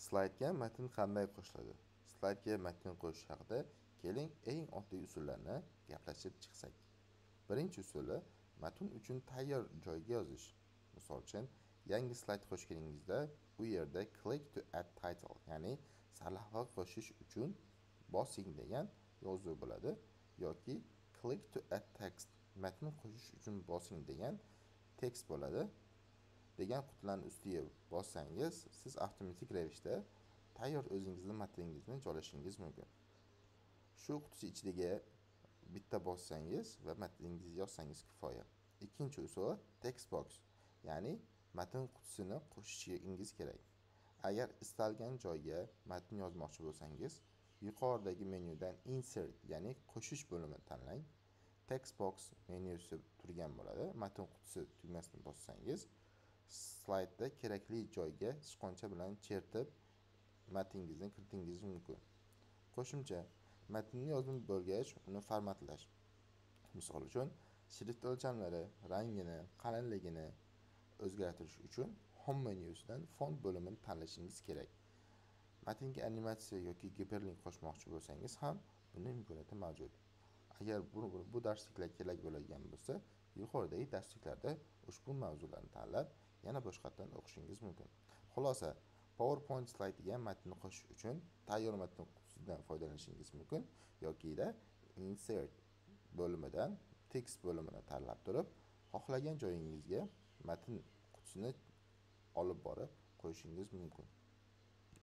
Slaydga matn qanday qo'shiladi? Slaydga matn qo'shish haqida keling eng oddiy usullarni gaplashib chiqsak. Birinchi usuli matn uchun tayyor joyga yozish. Misol uchun, yangi slayd qo'shganingizda u yerda click to add title, ya'ni sarlavha qo'shish uchun bosing degan yozuv bo'ladi yoki click to add text, matn qo'shish uchun bosing degan tekst bo'ladi. degan qutilarni ustiga bossangiz, siz avtomatik ravishda tayyor o'zingizning matningizni joylashingiz mumkin. Shu qutisi ichidagi bitta bossangiz va matningizni yozsangiz kifoya. Ikkinchi usul text box, ya'ni matn qutisini qo'shishingiz kerak. Agar istalgan joyga matn yozmoqchi bo'lsangiz, yuqoridagi menyudan insert, ya'ni qo'shish bo'limini tanlang. Text box menyusi turgan bo'ladi. Matn qutisi tugmasini bossangiz, slaydda kerakli joyga sichqoncha bilan chertib matningizni kiritishingiz mumkin. Qo'shimcha, matnni yozib bo'lgach, uni formatlash. Misol uchun, shrift o'lchamlari, rangini, qalinligini o'zgartirish uchun Home menyusidan font bo'limini tanlashingiz kerak. Matnga animatsiya yoki giperlink qo'shmoqchi bo'lsangiz ham buning imkoniyati mavjud. Agar bu darsliklar kerak bo'ladigan bo'lsa, yuqoridagi darsliklarda ushbu mavzularni tanlab, yana boshqatdan o'qishingiz mumkin. Xulosa, PowerPoint slaydiga matnni qo'shish uchun tayyor matn qutisidan foydalanishingiz mumkin yoki insert bo'limidan text bo'limini tanlab turib, xohlagan joyingizga matn qutisini olib borib qo'yishingiz mumkin.